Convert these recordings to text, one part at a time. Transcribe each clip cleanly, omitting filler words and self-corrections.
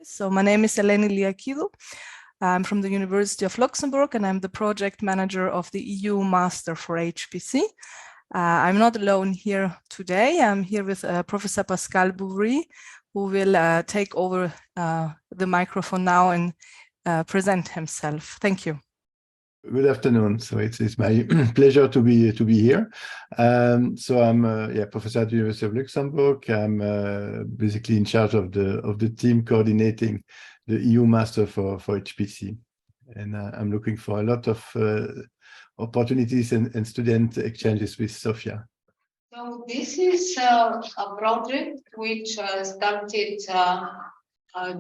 So my name is Eleni LIAKIDOU. I'm from the University of Luxembourg and I'm the project manager of the EUMaster4HPC. I'm not alone here today. I'm here with Professor Pascal Bouvry, who will take over the microphone now and present himself. Thank you. Good afternoon. So it's my pleasure to be here. So I'm professor at the University of Luxembourg. I'm basically in charge of the team coordinating the EUMaster4HPC, and I'm looking for a lot of opportunities and student exchanges with Sofia. So this is a project which started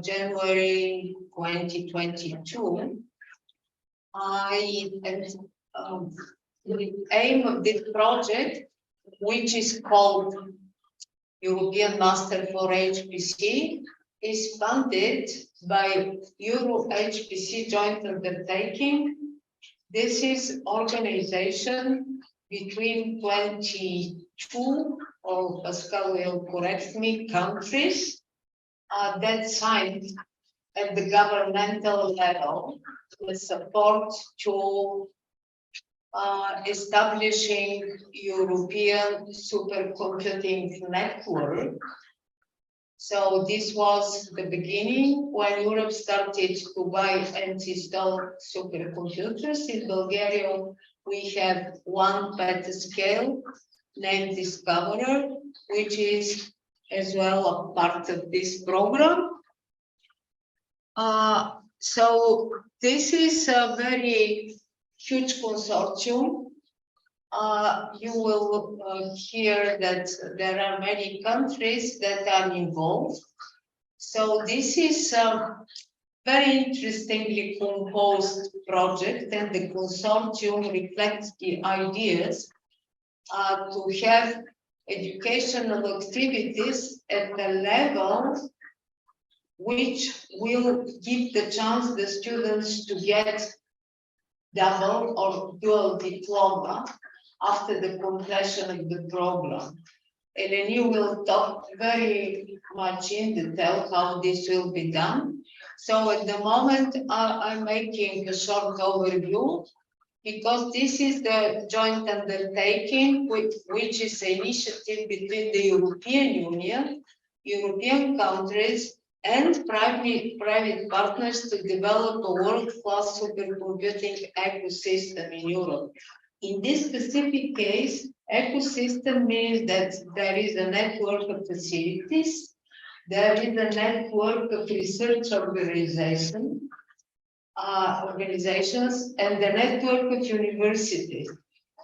January 2022. The aim of this project, which is called EUMaster4HPC, is funded by Euro-HPC joint undertaking. This is organization between 22, or Pascal will correct me, countries that signed at the governmental level the support to establishing European supercomputing network. So this was the beginning when Europe started to buy and install supercomputers. In Bulgaria, we have one petascale named Discoverer, which is as well a part of this program. So this is a very huge consortium. You will hear that there are many countries that are involved. So this is a very interestingly composed project, and the consortium reflects the ideas to have educational activities at the level which will give the chance the students to get double or dual diploma after the completion of the program. Eleni will talk very much in detail how this will be done. So at the moment, I'm making a short overview because this is the joint undertaking, which is an initiative between the European Union, European countries, and private partners to develop a world-class supercomputing ecosystem in Europe. In this specific case, ecosystem means that there is a network of facilities, there is a network of research organizations, and the network of universities.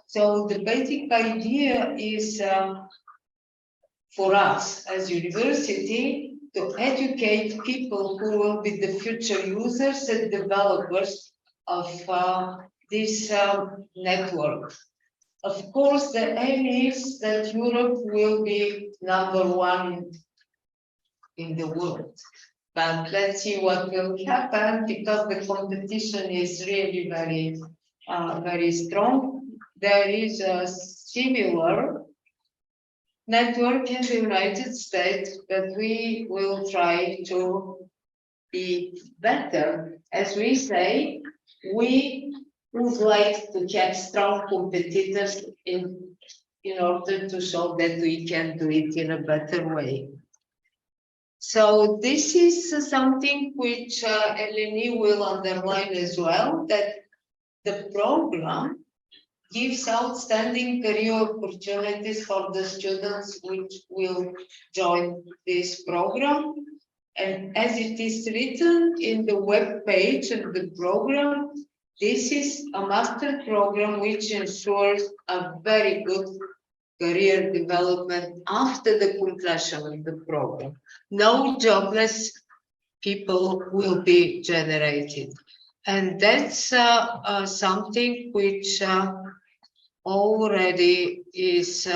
So the basic idea is for us as university to educate people who will be the future users and developers of this network. Of course, the aim is that Europe will be #1 in the world. But let's see what will happen because the competition is really very strong. There is a similar network in the United States, but we will try to be better. As we say, we would like to have strong competitors in order to show that we can do it in a better way. So this is something which Eleni will underline as well, that the program gives outstanding career opportunities for the students which will join this program. And as it is written in the web page of the program, this is a master program which ensures a very good career development after the completion of the program. No jobless people will be generated. And that's something which already is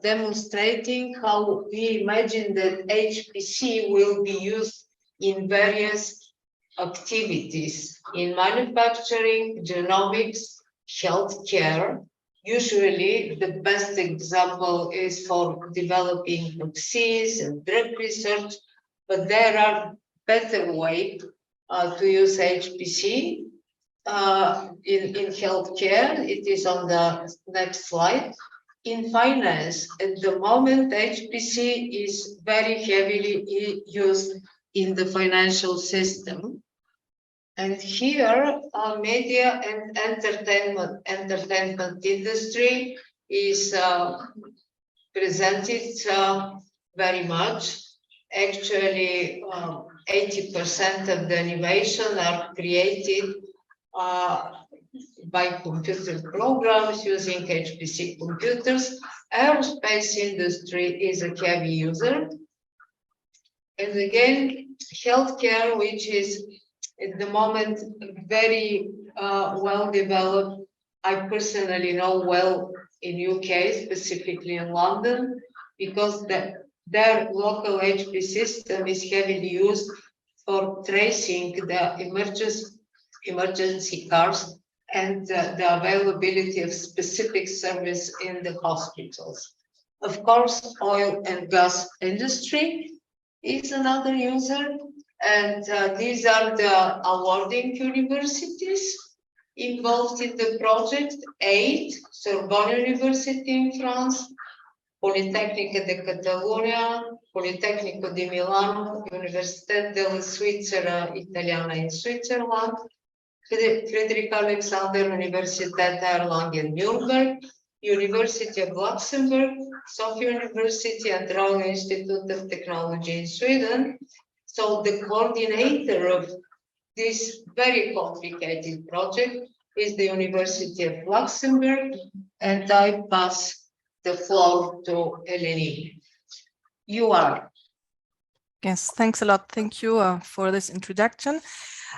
demonstrating how we imagine that HPC will be used in various activities in manufacturing, genomics, healthcare. Usually the best example is for developing vaccines and drug research, but there are better way to use HPC in healthcare. It is on the next slide. In finance, at the moment, HPC is very heavily used in the financial system. And here, media and entertainment industry is presented very much. Actually, 80% of the animation are created by computer programs using HPC computers. Aerospace industry is a heavy user. And again, healthcare, which is at the moment very well developed. I personally know well in UK, specifically in London, because their local HP system is heavily used for tracing the emergency cars and the availability of specific service in the hospitals. Of course, oil and gas industry is another user, and these are the awarding universities involved in the project. 8, Sorbonne University in France, Politecnica de Catalunya, Politecnico di Milano, Università della Svizzera, Italiana in Switzerland, Friedrich-Alexander-Universität, Erlangen-Nürnberg, University of Luxembourg, Sofia University, and Royal Institute of Technology in Sweden. So the coordinator of this very complicated project is the University of Luxembourg, and I pass the floor to Eleni. You are. Yes, thanks a lot. Thank you for this introduction.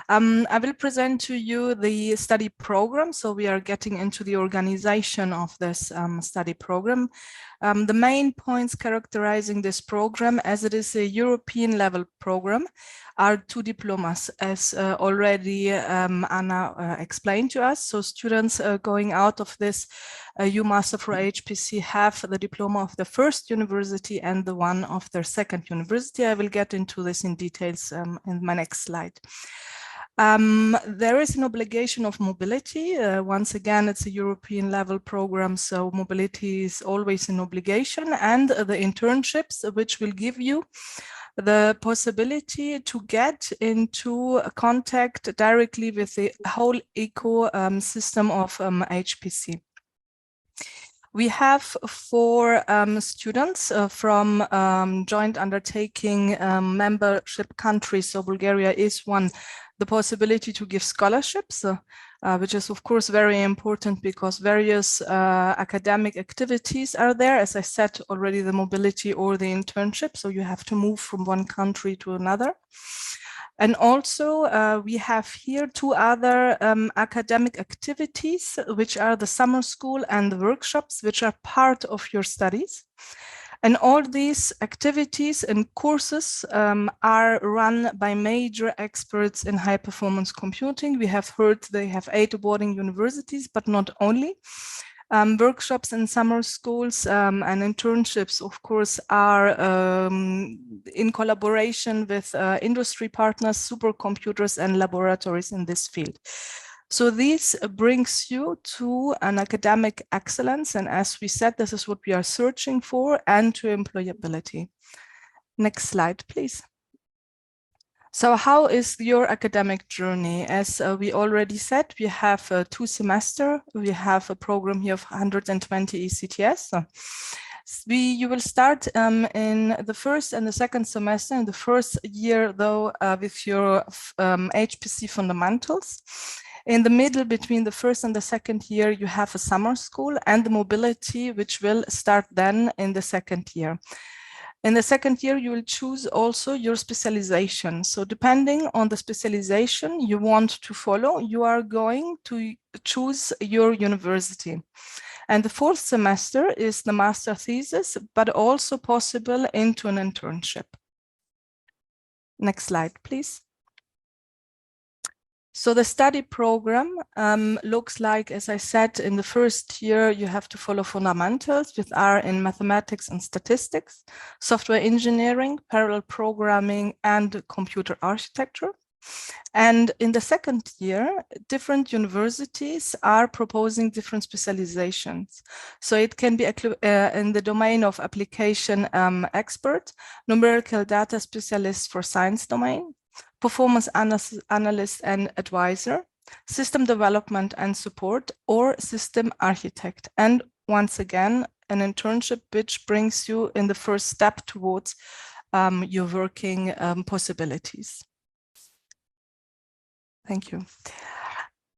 I will present to you the study program. So we are getting into the organization of this study program. The main points characterizing this program, as it is a European level program, are 2 diplomas, as already Anna explained to us. So students going out of this EUMaster4HPC have the diploma of the first university and the one of their second university. I will get into this in details in my next slide. There is an obligation of mobility. Once again, it's a European level program, so mobility is always an obligation, and the internships, which will give you the possibility to get into contact directly with the whole ecosystem of HPC. We have 4 students from joint undertaking membership countries. So Bulgaria is one. The possibility to give scholarships, which is of course very important because various academic activities are there. As I said already, the mobility or the internship. So you have to move from one country to another. And also we have here 2 other academic activities, which are the summer school and the workshops, which are part of your studies. And all these activities and courses are run by major experts in high performance computing. We have heard they have 8 awarding universities, but not only. Workshops in summer schools and internships, of course, are in collaboration with industry partners, supercomputers, and laboratories in this field. So this brings you to an academic excellence. And as we said, this is what we are searching for, and to employability. Next slide, please. So how is your academic journey? As we already said, we have 2 semesters. We have a program here of 120 ECTS. You will start in the first and the second semester. In the first year, though, with your HPC fundamentals. In the middle, between the first and the second year, you have a summer school and the mobility, which will start then in the second year. In the second year, you will choose also your specialization. So depending on the specialization you want to follow, you are going to choose your university. And the 4th semester is the master thesis, but also possible into an internship. Next slide, please. So the study program looks like, as I said, in the first year, you have to follow fundamentals, which are in mathematics and statistics, software engineering, parallel programming, and computer architecture. And in the second year, different universities are proposing different specializations. So it can be in the domain of application expert, numerical data specialist for science domain, performance analyst and advisor, system development and support, or system architect. And once again, an internship which brings you in the first step towards your working possibilities. Thank you.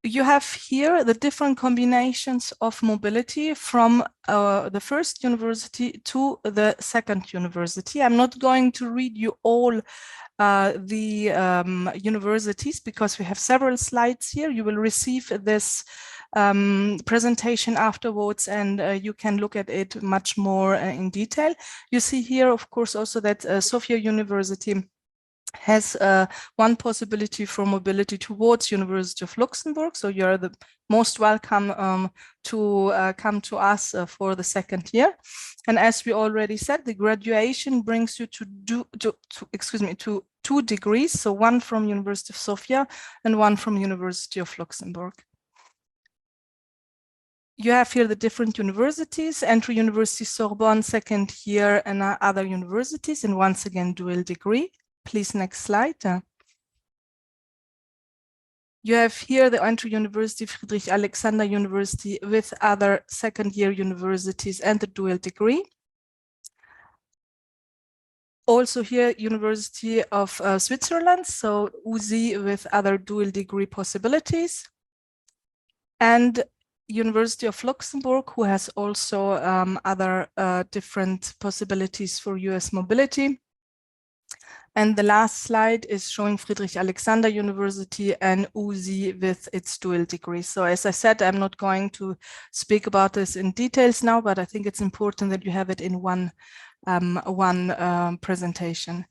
You have here the different combinations of mobility from the first university to the second university. I'm not going to read you all the universities because we have several slides here. You will receive this presentation afterwards, and you can look at it much more in detail. You see here, of course, also that Sofia University has one possibility for mobility towards University of Luxembourg. So you're the most welcome to come to us for the second year. And as we already said, the graduation brings you to 2 degrees. So one from University of Sofia and one from University of Luxembourg. You have here the different universities, entry university Sorbonne, second year, and other universities, and once again, dual degree. Please, next slide. You have here the entry university, Friedrich-Alexander-Universität, with other second year universities and the dual degree. Also here, University of Switzerland, so USI with other dual degree possibilities. And University of Luxembourg, who has also other different possibilities for US mobility. And the last slide is showing Friedrich-Alexander-Universität and USI with its dual degree. So as I said, I'm not going to speak about this in details now, but I think it's important that you have it in one presentation.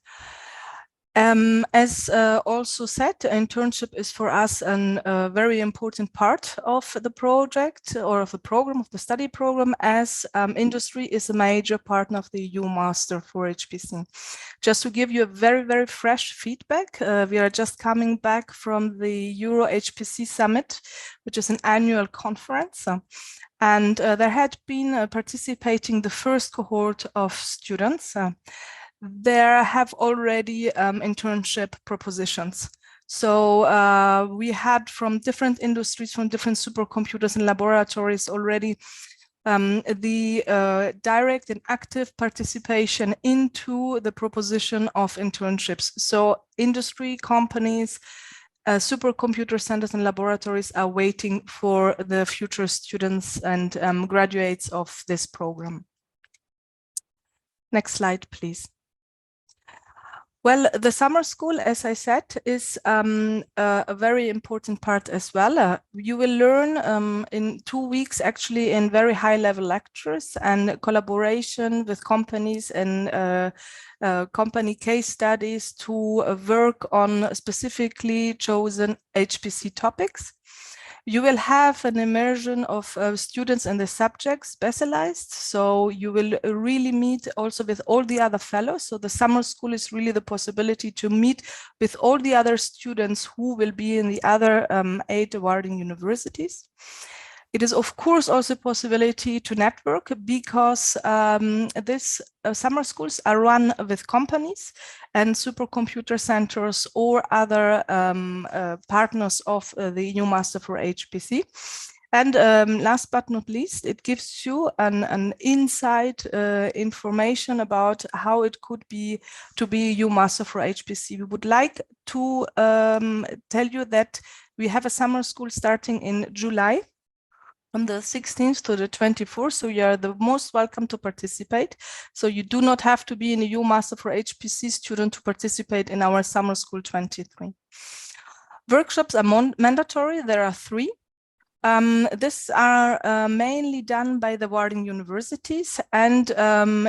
As also said, internship is for us a very important part of the project or of the program, of the study program, as industry is a major partner of the EUMaster4HPC. Just to give you a very, very fresh feedback, we are just coming back from the Euro HPC Summit, which is an annual conference. And there had been participating the first cohort of students. There have already internship propositions. So we had from different industries, from different supercomputers and laboratories already the direct and active participation into the proposition of internships. So industry, companies, supercomputer centers and laboratories are waiting for the future students and graduates of this program. Next slide, please. Well, the summer school, as I said, is a very important part as well. You will learn in 2 weeks, actually, in very high-level lectures and collaboration with companies and company case studies to work on specifically chosen HPC topics. You will have an immersion of students and the subjects specialized. So you will really meet also with all the other fellows. So the summer school is really the possibility to meet with all the other students who will be in the other 8 awarding universities. It is, of course, also a possibility to network because these summer schools are run with companies and supercomputer centers or other partners of the EUMaster4HPC. And last but not least, it gives you an inside information about how it could be to be EUMaster4HPC. We would like to tell you that we have a summer school starting in July, from the 16th to the 24th, so you are the most welcome to participate. So you do not have to be an EUMaster4HPC student to participate in our summer school 23. Workshops are mandatory. There are 3. These are mainly done by the awarding universities, and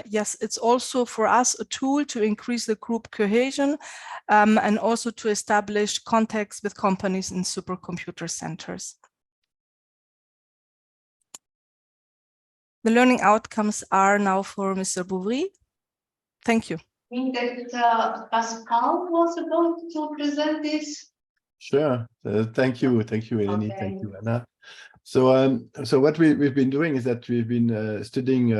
yes, it's also for us a tool to increase the group cohesion and also to establish contacts with companies in supercomputer centers. The learning outcomes are now for Mr. Bouvry. Thank you. I think that Pascal was about to present this. Sure. Thank you, Eleni. Okay. Thank you, Anna. So what we've been doing is that we've been studying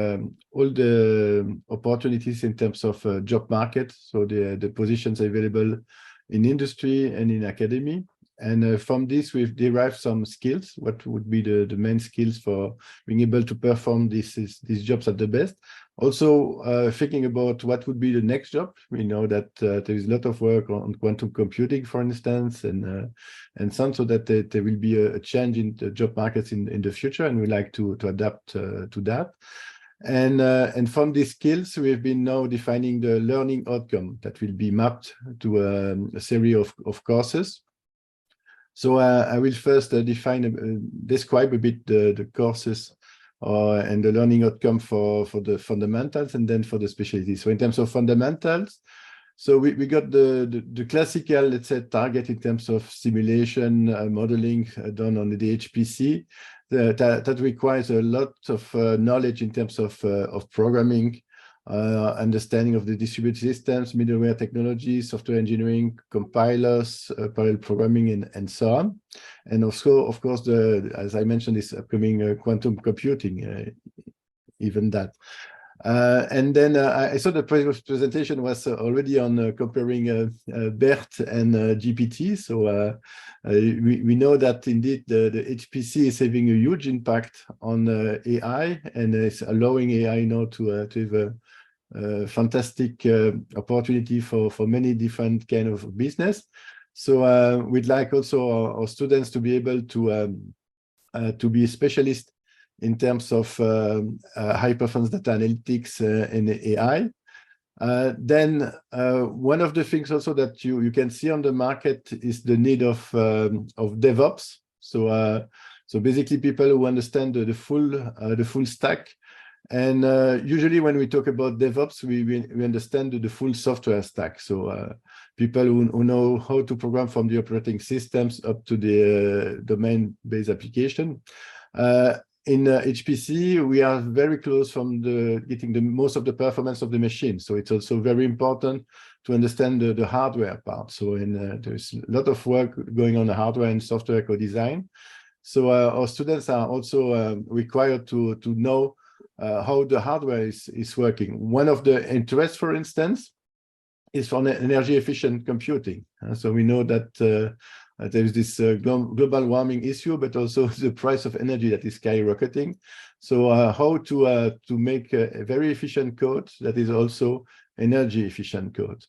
all the opportunities in terms of job market, so the positions available in industry and in academy. And from this, we've derived some skills, what would be the main skills for being able to perform these jobs at the best. Also, thinking about what would be the next job. We know that there is a lot of work on quantum computing, for instance, and some, so that there will be a change in the job markets in the future, and we like to adapt to that. And from these skills, we've been now defining the learning outcome that will be mapped to a series of courses. So I will first describe a bit the courses and the learning outcome for the fundamentals, and then for the specialties. So in terms of fundamentals, so we got the classical, let's say, target in terms of simulation modeling done on the HPC. That requires a lot of knowledge in terms of programming, understanding of the distributed systems, middleware technology, software engineering, compilers, parallel programming, and so on. And also, of course, as I mentioned, this upcoming quantum computing, even that. And then I saw the previous presentation was already on comparing BERT and GPT. So we know that indeed the HPC is having a huge impact on AI, and it's allowing AI now to have a fantastic opportunity for many different kind of business. So we'd like also our students to be able to be a specialist in terms of high performance data analytics and AI. Then one of the things also that you can see on the market is the need of DevOps. So basically people who understand the full stack. And usually when we talk about DevOps, we understand the full software stack. So people who know how to program from the operating systems up to the domain-based application. In HPC, we are very close from getting the most of the performance of the machine. So it's also very important to understand the hardware part. So there's a lot of work going on the hardware and software co-design. So our students are also required to know how the hardware is working. One of the interests, for instance, is for energy efficient computing. So we know that there is this global warming issue, but also the price of energy that is skyrocketing. So how to make a very efficient code that is also energy efficient code.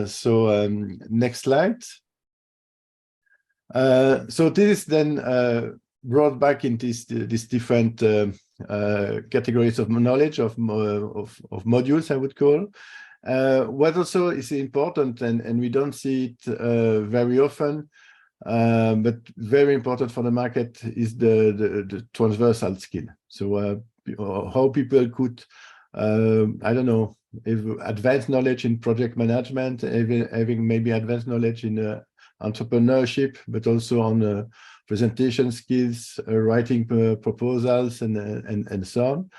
So next slide. So this is then brought back into these different categories of knowledge, of modules, I would call. What also is important, and we don't see it very often, but very important for the market, is the transversal skill. So how people could, I don't know, advanced knowledge in project management, having maybe advanced knowledge in entrepreneurship, but also on presentation skills, writing proposals, and so on.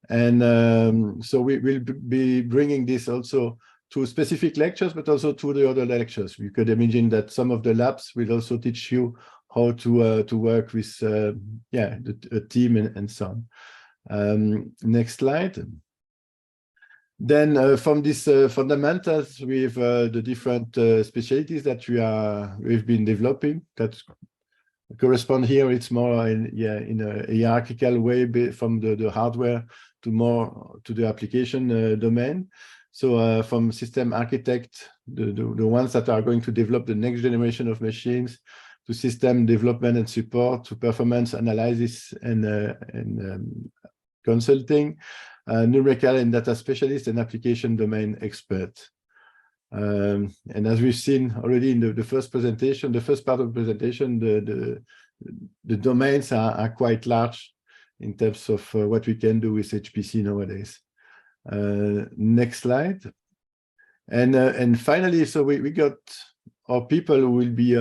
And so we will be bringing this also to specific lectures, but also to the other lectures. We could imagine that some of the labs will also teach you how to work with a team and so on. Next slide. Then from these fundamentals, we have the different specialties that we've been developing that correspond here. It's more in a hierarchical way from the hardware to more to the application domain. So from system architect, the ones that are going to develop the next generation of machines, to system development and support, to performance analysis and consulting, numerical and data specialist, and application domain expert. And as we've seen already in the first presentation, the first part of the presentation, the the domains are quite large in terms of what we can do with HPC nowadays. Next slide. And finally, so we got our people who will be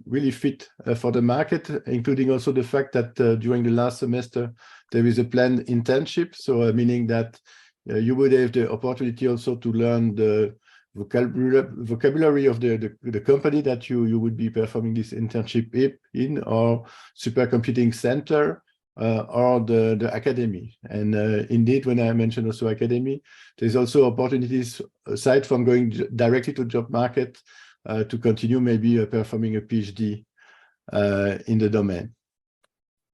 really fit for the market, including also the fact that during the last semester, there is a planned internship. So meaning that you would have the opportunity also to learn the vocabulary of the company that you would be performing this internship in, or supercomputing center, or the academy. And indeed, when I mentioned also academy, there's also opportunities aside from going directly to job market to continue maybe performing a PhD in the domain.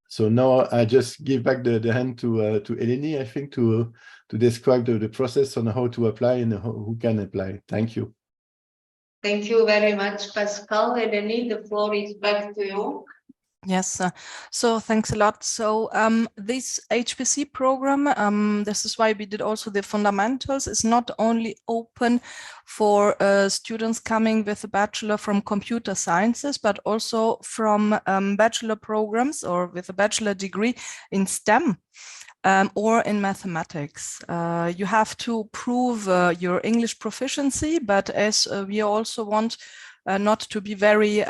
So now I just give back the hand to Eleni, I think, to describe the process on how to apply and who can apply. Thank you. Thank you very much, Pascal. Eleni, the floor is back to you. Yes, so thanks a lot. So this HPC program, this is why we did also the fundamentals, is not only open for students coming with a bachelor from computer sciences, but also from bachelor programs or with a bachelor degree in STEM. Or in mathematics. You have to prove your English proficiency, but as we also want not to be very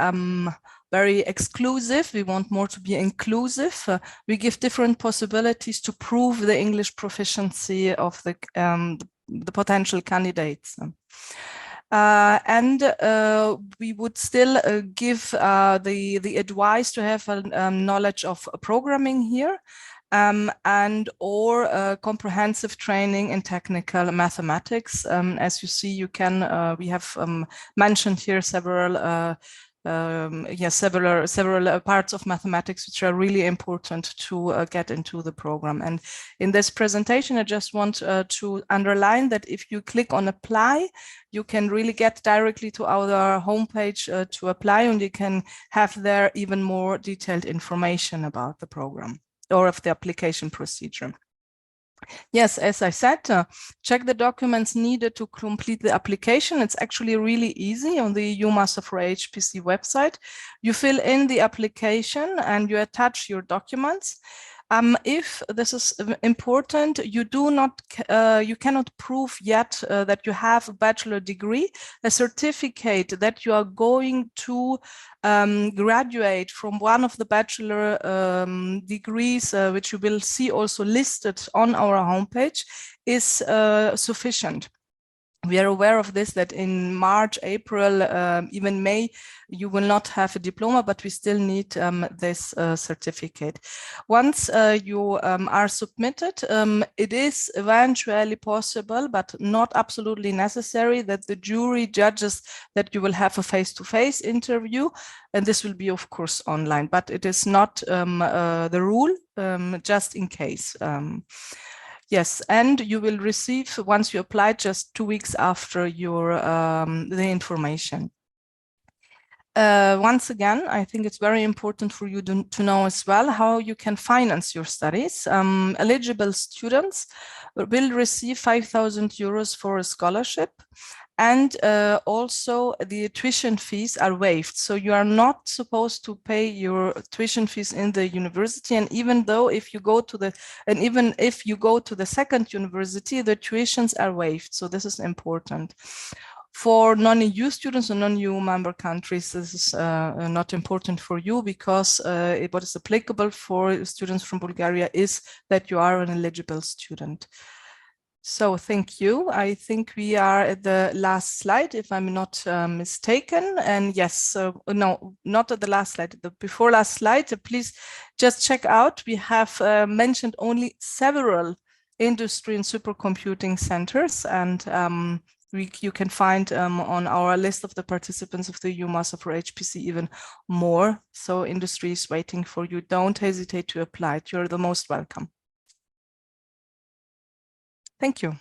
exclusive, we want more to be inclusive. We give different possibilities to prove the English proficiency of the potential candidates. And we would still give the advice to have a knowledge of programming here. And or comprehensive training in technical mathematics. As you see, you can we have mentioned here several several parts of mathematics which are really important to get into the program. And in this presentation, I just want to underline that if you click on apply, you can really get directly to our homepage to apply, and you can have there even more detailed information about the program or of the application procedure. Yes, as I said, check the documents needed to complete the application. It's actually really easy on the EUMaster4HPC website. You fill in the application and you attach your documents. If this is important, you cannot prove yet that you have a bachelor degree, a certificate that you are going to graduate from one of the bachelor degrees, which you will see also listed on our homepage, is sufficient. We are aware of this, that in March, April, even May, you will not have a diploma, but we still need this certificate. Once you are submitted, it is eventually possible, but not absolutely necessary, that the jury judges that you will have a face-to-face interview, and this will be, of course, online, but it is not the rule, just in case. Yes, and you will receive, once you apply, just 2 weeks after your the information. Once again, I think it's very important for you to know as well how you can finance your studies. Eligible students will receive 5,000 euros for a scholarship. And also the tuition fees are waived. So you are not supposed to pay your tuition fees in the university. And even though if you go to the second university, the tuitions are waived. So this is important. For non-EU students or non-EU member countries, this is not important for you, because what is applicable for students from Bulgaria is that you are an eligible student. So thank you. I think we are at the last slide, if I'm not mistaken. And yes, no, not at the last slide, the before last slide. Please just check out. We have mentioned only several industry and supercomputing centers, and you can find on our list of the participants of the EUMaster4HPC even more. So industry is waiting for you. Don't hesitate to apply. You're the most welcome. Thank you.